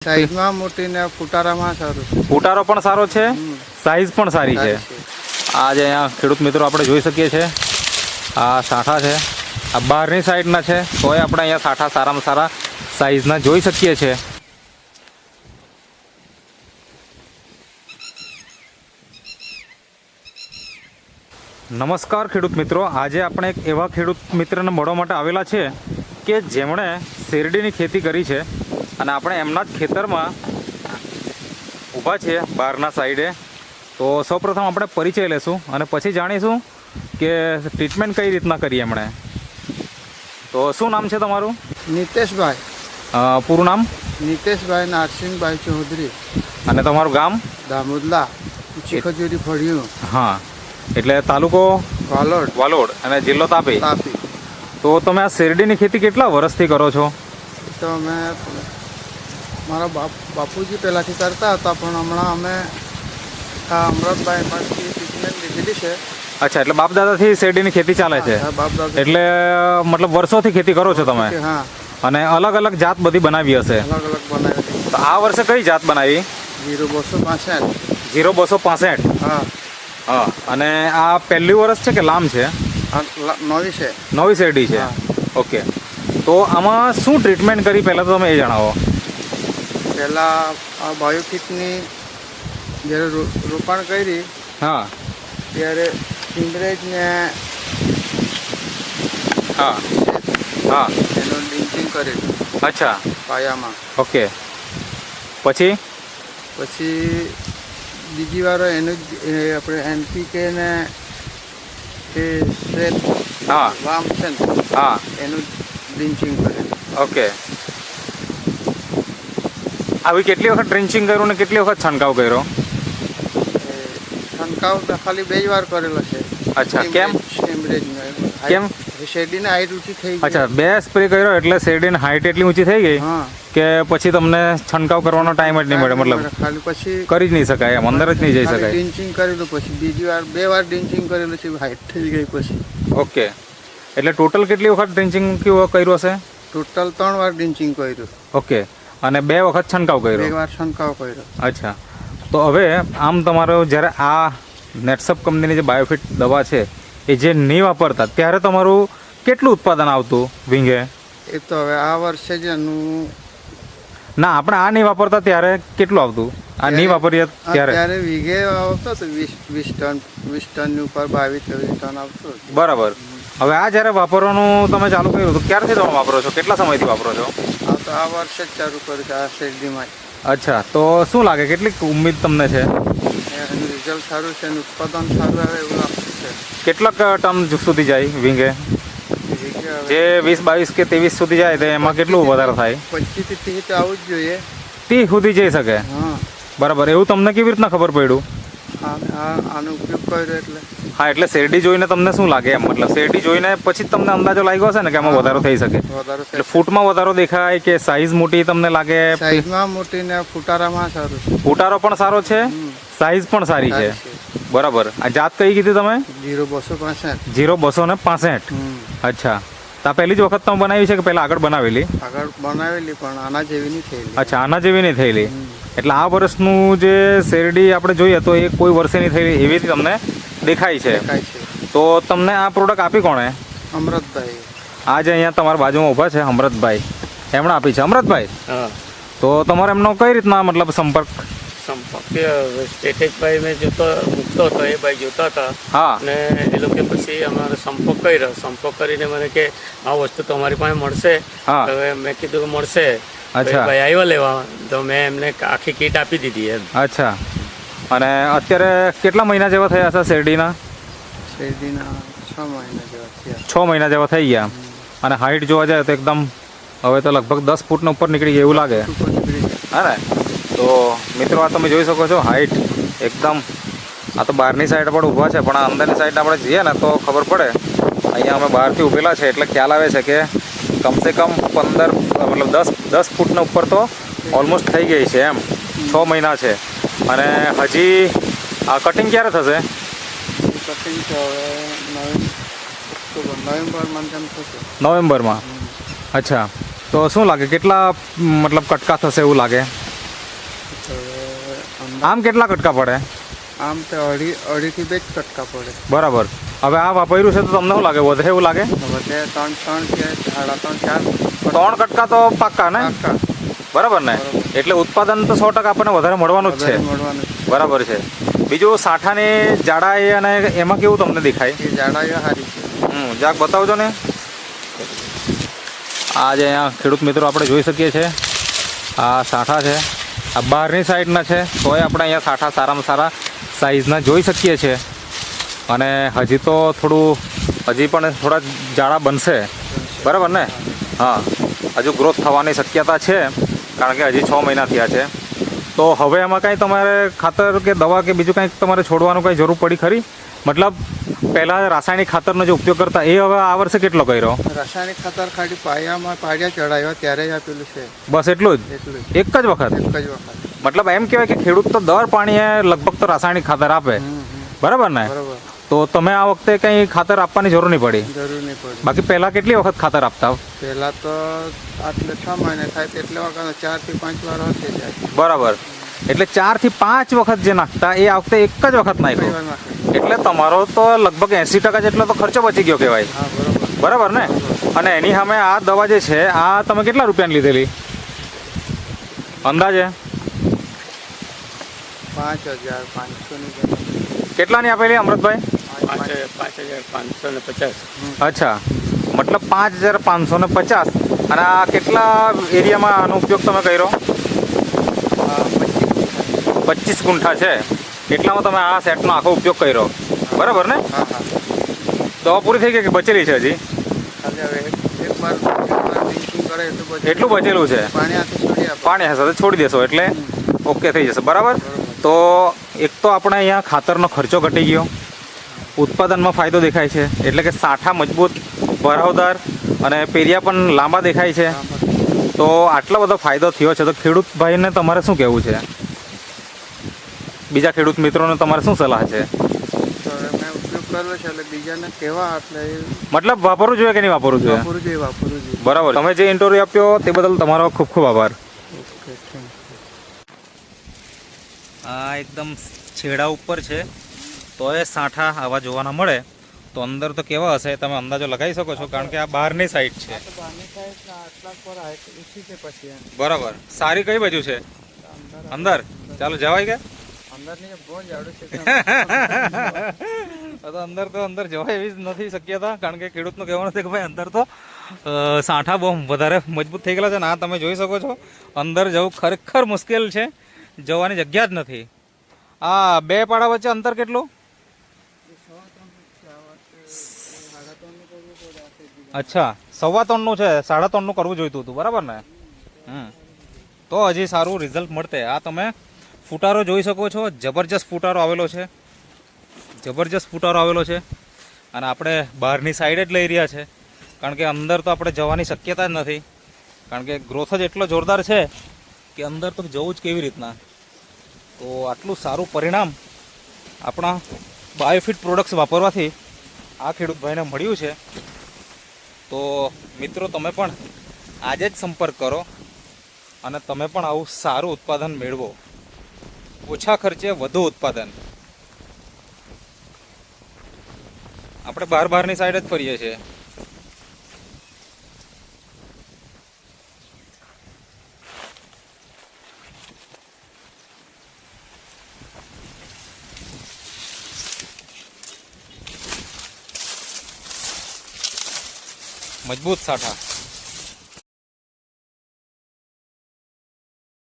સાઈઝમાં મોટી ને ફુટારામાં સારું છે. ફુટારો પણ સારો છે, સાઈઝ પણ સારી છે. આજે અહીંયા ખેડૂત મિત્રો આપણે જોઈ શકીએ છીએ આ સાઠા છે, આ બહારની સાઈડના છે, તોય આપણે અહીંયા સાઠા સારામાં સારા સાઈઝના જોઈ શકીએ છીએ. નમસ્કાર ખેડૂત મિત્રો, આજે આપણે એક એવા ખેડૂત મિત્રને મળવા માટે આવેલા છે કે જેમણે શેરડીની ખેતી કરી છે અને આપણે એમના જ ખેતરમાં ઊભા છીએ બહારના સાઈડે. તો સૌપ્રથમ આપણે પરિચય લેશું અને પછી જાણીશું કે ટ્રીટમેન્ટ કઈ રીતના કરી એમણે. તો શું નામ છે તમારું? નીતેશભાઈ. પૂરું નામ? નીતેશભાઈ નારસિંહભાઈ ચૌધરી. અને તમારું ગામ? દામોદલા, ઊંચી ખજૂરી ફળિયું. હા, એટલે તાલુકો વાલોડ અને જિલ્લો તાપી. તો તમે આ શેરડીની ખેતી કેટલા વર્ષથી કરો છો? તો અમે મારા બાપુજી પહેલાંથી કરતા હતા, પણ હમણાં અમે અમૃતભાઈ માંથી ટ્રીટમેન્ટ લીધેલી છે. અચ્છા, એટલે બાપ દાદાથી શેરડીની ખેતી ચાલે છે? એટલે મતલબ વર્ષોથી ખેતી કરો છો તમે? હા. અને અલગ અલગ જાત બધી બનાવી હશે? અલગ અલગ બનાવી. તો આ વર્ષે કઈ જાત બનાવી? 0265. 0265. હા. હા. અને આ પહેલી વર્ષ છે કે લામ છે? નવી છે. નવી શેરડી છે. ઓકે. તો આમાં શું ટ્રીટમેન્ટ કરી પહેલાં તો તમે એ જણાવો. પહેલાં આ બાયોફિટની જ્યારે રોપાણ કરી, હા, ત્યારે સિંગરેજને હા હા એનું લિંચિંગ કરેલું. અચ્છા. પાયામાં. ઓકે. પછી બીજી વાર એનું જ આપણે NPK ને એ શ્વેત વામ છે ને, હા, એનું લિંચિંગ કરેલું. ઓકે. આવી કેટલી વખત ડ્રિન્ચિંગ કર્યું ને કેટલી વખત છંટકાવ કર્યો? છંટકાવ ખાલી 2 વાર કરેલો છે. અચ્છા, કેમ? કેમ? શેરડીને હાઈટ ઊંચી થઈ ગઈ. અચ્છા, 2 સ્પ્રે કર્યો એટલે શેરડીની હાઈટ એટલી ઊંચી થઈ ગઈ કે પછી તમને છંટકાવ કરવાનો ટાઈમ જ નહીં મળે. મતલબ ખાલી પછી કરી જ નહીં શકાય, એમ અંદર જ નહીં જઈ શકાય. ડિન્ચિંગ કરેલું, પછી બીજી વાર 2 વાર ડિન્ચિંગ કરેલું છે, હાઈટ થઈ ગઈ પછી. ઓકે. એટલે ટોટલ કેટલી વખત ડ્રિન્ચિંગ કર્યું હશે? ટોટલ 3 વાર ડિન્ચિંગ કર્યું. ઓકે. અને 2 વખત છંટકાવ કર્યો? 2 વાર છંટકાવ કર્યો. અચ્છા. તો હવે આમ તમારો જ્યારે આ નેટસપ કંપનીની જે બાયોફિટ દવા છે એ જે નહીં વાપરતા ત્યારે તમારું કેટલું ઉત્પાદન આવતું વીંગે? એ તો હવે આ વર્ષે જ એનું ના, આપણે આ નહીં વાપરતા ત્યારે કેટલું આવતું? આ નહીં વાપરીએ ત્યારે વીઘે આવતો તો 20 ટનની ઉપર 22-23 ટન આવતો. બરાબર. હવે આ જ્યારે વાપરવાનું તમે ચાલુ કર્યું તો ક્યારથી તમે વાપરો છો? કેટલા સમયથી વાપરો છો? આ તો આ વર્ષે જ ચાલુ કર્યું છે આ શેરડીમાં. અચ્છા. તો શું લાગે, કેટલીક ઉમ્મીદ તમને છે? એનું રિઝલ્ટ સારું છે, એનું ઉત્પાદન સારું આવે એવું લાગતું છે. કેટલાક ટન સુધી જાય વીંગે? જે 20-22 કે 23 સુધી જાય તો એમાં કેટલું વધારે થાય? 25 થી 30 તો આવું જ જોઈએ. 30 સુધી જઈ શકે? હા. બરાબર. એવું તમને કેવી રીતના ખબર પડ્યું? આનો ઉપયોગ કર્યો એટલે. હા, એટલે શેરડી જોઈને તમને શું લાગે એમ? મતલબ શેરડી જોઈને પછી જ તમને અંદાજો લાગ્યો હશે ને કે આમાં વધારો થઈ શકે? એટલે ફૂટમાં વધારો દેખાય કે સાઈઝ મોટી તમને લાગે? સાઈઝમાં મોટી ને ફુટારામાં સારું છે. ફુટારો પણ સારો છે, સાઈઝ પણ સારી છે. બરાબર. આ જાત કઈ કીધી તમે? 0265. 0265. અચ્છા. તો આ પહેલી જ વખત તમે બનાવી છે કે પહેલા આગળ બનાવેલી? આગળ બનાવેલી, પણ આના જેવી નહીં થયેલી. અચ્છા, આના જેવી નહીં થયેલી. એટલે આ વર્ષનું જે શેરડી આપણે જોઈએ તો એ કોઈ વર્ષે નહીં થયેલી એવી તમને દેખાય છે. તો તમને આ પ્રોડક્ટ આપી કોણે? અમૃતભાઈ. આજે અહીંયા તમારા બાજુમાં ઊભા છે અમૃતભાઈ, એમણે આપી છે. અમૃતભાઈ, તો તમારે એમનો કઈ રીતના મતલબ સંપર્ક? સ્ટેટેજભાઈ મેં મૂકતો હતો, એ ભાઈ જોતા હતા. હા. અને એ લોકો પછી અમારો સંપર્ક કર્યો. સંપર્ક કરીને મને કે આ વસ્તુ તમારી પાસે મળશે? હવે મેં કીધું કે મળશે. અચ્છા. ભાઈ આવ્યા લેવા, તો મેં એમને આખી કીટ આપી દીધી એમ. અચ્છા. અને અત્યારે કેટલા મહિના જેવા થયા હશે શેરડીના? 6 મહિના જેવા થયા. 6 મહિના જેવા થઈ ગયા. અને હાઈટ જોવા જાય તો એકદમ હવે તો લગભગ 10 ફૂટના ઉપર નીકળી ગઈ એવું લાગે. હા ને? તો મિત્રો, આ તમે જોઈ શકો છો હાઈટ એકદમ. આ તો બહારની સાઈડ પર ઊભા છે, પણ આ અંદરની સાઈડ આપણે જઈએ ને તો ખબર પડે. અહીંયા અમે બહારથી ઊભેલા છે એટલે ખ્યાલ આવે છે કે કમસે કમ 15 મતલબ 10 ફૂટના ઉપર તો ઓલમોસ્ટ થઈ ગઈ છે એમ. 6 મહિના છે. અને હજી આ કટિંગ ક્યારે થશે? કટિંગ તો નવેમ્બરમાં. અચ્છા. તો શું લાગે કેટલા મતલબ કટકા થશે એવું લાગે? આમ કેટલા કટકા પડે? આમ તો અઢીથી 2 જ કટકા પડે. બરાબર. હવે આ વાપર્યું છે તો તમને શું લાગે, વધે એવું લાગે? વધે 3 કે 3.5 3 કટકા તો પાક્કા ને? પાક્કા. બરાબર ને? એટલે ઉત્પાદન તો 100% આપણને વધારે મળવાનું જ છે. મળવાનું છે. બરાબર છે. બીજું સાઠાની જાડાઈ અને એમાં કેવું તમને દેખાય? એ જાડાઈ સારી છે. જાક બતાવજો ને. આ જે અહીંયા ખેડૂત મિત્રો આપણે જોઈ શકીએ છીએ, આ સાઠા છે, આ બહારની સાઈડના છે, તોય આપણે અહીંયા સાઠા સારામાં સારા સાઈઝના જોઈ શકીએ છીએ. અને હજી તો હજી પણ થોડા જાડા બનશે. બરાબર ને? હા, હજુ ગ્રોથ થવાની શક્યતા છે, કારણ કે હજી 6 મહિના થયા છે. તો હવે એમાં કાંઈ તમારે ખાતર કે દવા કે બીજું કંઈક તમારે છોડવાનું કંઈ જરૂર પડી ખરી? મતલબ પહેલાં રાસાયણિક ખાતરનો જે ઉપયોગ કરતા એ હવે આ વર્ષે કેટલો કર્યો? રાસાયણિક ખાતર ખાલી પાડિયા ચડાવ્યા ત્યારે જ આપેલું છે. બસ એટલું જ? એટલું એક જ વખત? એક જ વખત. મતલબ એમ કહેવાય કે ખેડૂત તો દર પાણીએ લગભગ તો રાસાયણિક ખાતર આપે. બરાબર ને? બરોબર. તો તમે આ વખતે કંઈ ખાતર આપવાની જરૂર નહીં પડી? જરૂર નહીં પડી. બાકી પહેલાં કેટલી વખત ખાતર આપતા? પહેલા તો આટલે 6 મહિને થાય એટલે વખત 4 થી 5 વાર થઈ જાય. બરાબર. એટલે 4 થી 5 વખત જે નાખતા એ આ વખતે એક જ વખત નાખ્યો. એટલે તમારો તો લગભગ 80% જેટલો તો ખર્ચો બચી ગયો કહેવાય. હા, બરોબર. બરાબર ને? અને એની સામે આ દવા જે છે આ તમે કેટલા રૂપિયાની લીધેલી અંદાજે? 5,500 ની. કેટલાની આપેલી અમૃતભાઈ? 5,550. અચ્છા, મતલબ 5,550. અને આ કેટલા એરિયામાં આનો ઉપયોગ તમે કર્યો? 25 ગુંઠા છે, એટલામાં તમે આ સેટનો આખો ઉપયોગ કર્યો. બરાબર ને? હા હા. દવા પૂરી થઈ ગઈ કે બચેલી છે હજી? ખાલી હવે એક વાર ડ્રિંકિંગ કરે એટલું બચેલું છે. પાણી સાથે છોડી દેશો એટલે ઓકે થઈ જશે. બરાબર. તો એક તો આપણે અહીંયા ખાતરનો ખર્ચો ઘટી ગયો, ઉત્પાદનમાં ફાયદો દેખાય છે, એટલે કે સાઠા મજબૂત, ભરાવદાર અને પેરિયા પણ લાંબા દેખાય છે. તો આટલો બધો ફાયદો થયો છે, તો ખેડૂત ભાઈને તમારે શું કહેવું છે? બીજા ખેડૂત મિત્રોને તમારે શું સલાહ છે? મતલબ વાપરવું જોઈએ કે નહીં વાપરવું જોઈએ? બરાબર. તમે જે ઇન્ટરવ્યુ આપ્યો તે બદલ તમારો ખૂબ ખૂબ આભાર. આ એકદમ છેડા ઉપર છે, તો એ સાઠા આવા જોવાના મળે. તો અંદર તો કેવા હશે તમે અંદાજો લગાવી શકો છો, કારણ કે આ બહારની સાઈડ છે. બરાબર. સારી કઈ બાજુ છે? અંદર. ચાલો જવાય કે? અંદર જવાય એવી જ નથી શક્યતા, કારણ કે ખેડૂતનું કહેવાનું છે કે ભાઈ અંદર તો સાઠા બહુ વધારે મજબૂત થઈ ગયેલા છે. ને આ તમે જોઈ શકો છો, અંદર જવું ખરેખર મુશ્કેલ છે, જવાની જગ્યા જ નથી. આ 2 પાડા વચ્ચે અંતર કેટલું? અચ્છા, 3.25 છે, 3.5 કરવું જોઈતું હતું. બરાબર ને? તો હજી સારું રિઝલ્ટ મળતે. આ તમે ફૂટારો જોઈ શકો છો, જબરજસ્ત ફૂટારો આવેલો છે, જબરજસ્ત ફૂટારો આવેલો છે. અને આપણે બહારની સાઈડ જ લઈ રહ્યા છે, કારણ કે અંદર તો આપણે જવાની શક્યતા જ નથી, કારણ કે ગ્રોથ જ એટલો જોરદાર છે કે અંદર તો જવું જ કેવી રીતના. તો આટલું સારું પરિણામ આપણા બાયોફિટ પ્રોડક્ટ્સ વાપરવાથી આ ખેડૂત ભાઈને મળ્યું છે. તો મિત્રો, તમે પણ આજે જ સંપર્ક કરો અને તમે પણ આવું સારું ઉત્પાદન મેળવો, ઓછા ખર્ચે વધુ ઉત્પાદન. આપણે બહારની સાઈડ જ ફરીએ છીએ. મજબૂત સાઠા.